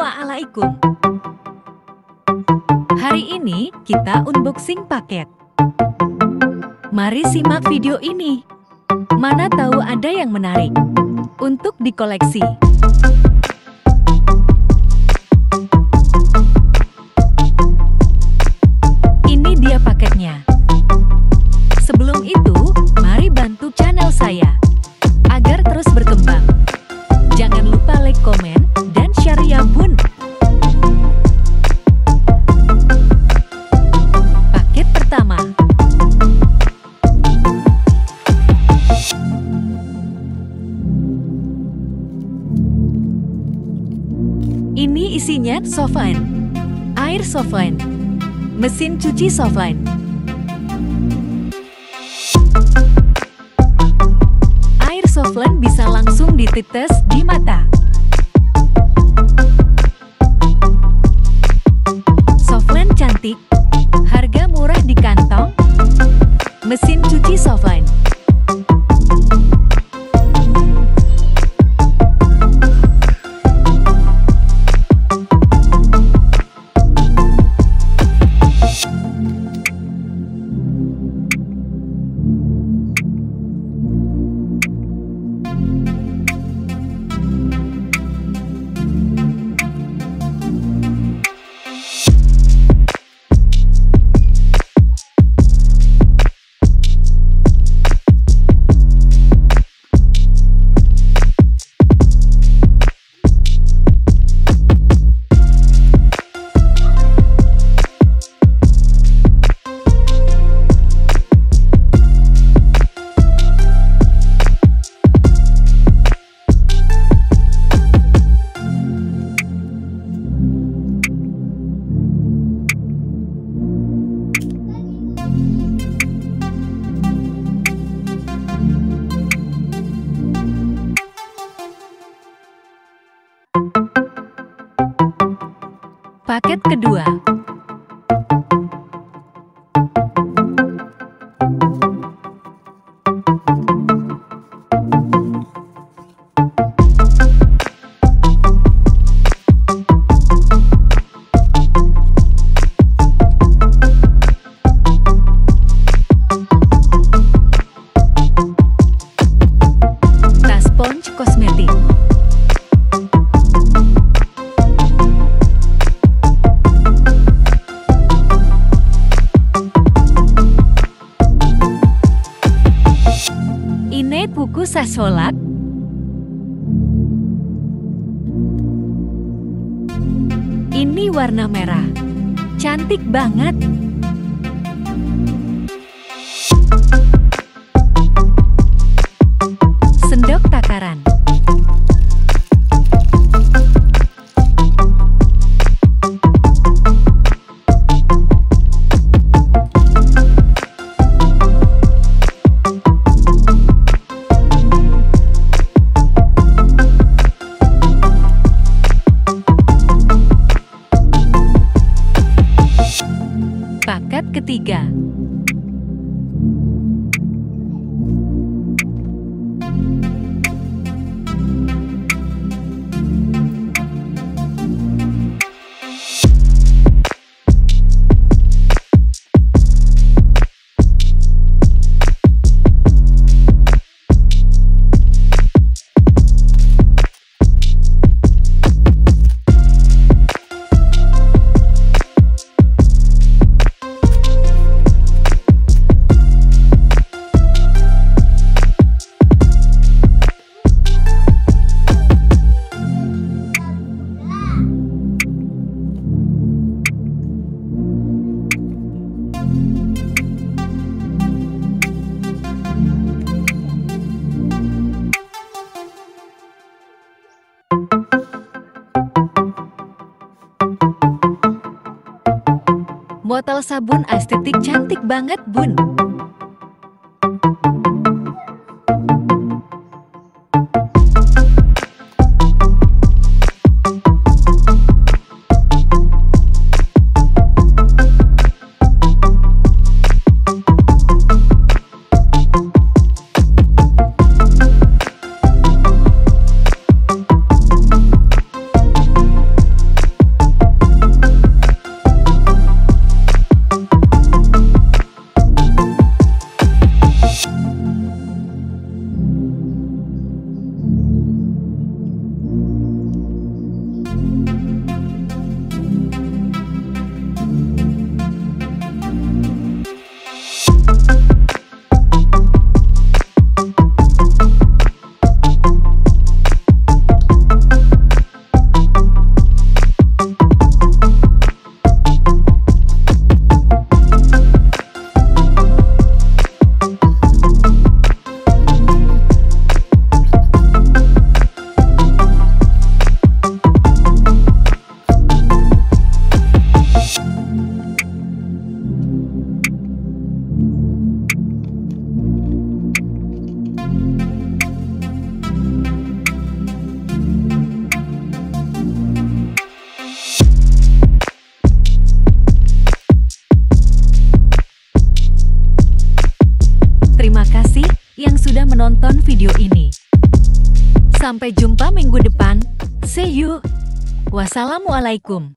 Assalamualaikum. Hari ini kita unboxing paket. Mari simak video ini. Mana tahu ada yang menarik untuk dikoleksi. Ini dia paketnya. Sebelum itu, mari bantu channel saya agar terus berkembang. Jangan lupa like, komen, dan share ya bun. Paket pertama. Ini isinya Softline, air Softline, mesin cuci Softline. Air Softline bisa langsung ditetes di mata. Softline cantik, harga murah di kantong. Mesin cuci Softline. Paket kedua. Tas Ponch kosmetik. Ini buku sasolak. Ini warna merah. Cantik banget. Sendok takaran. Paket ketiga. Botol sabun estetik cantik banget bun. Terima kasih yang sudah menonton video ini. Sampai jumpa minggu depan. See you. Wassalamualaikum.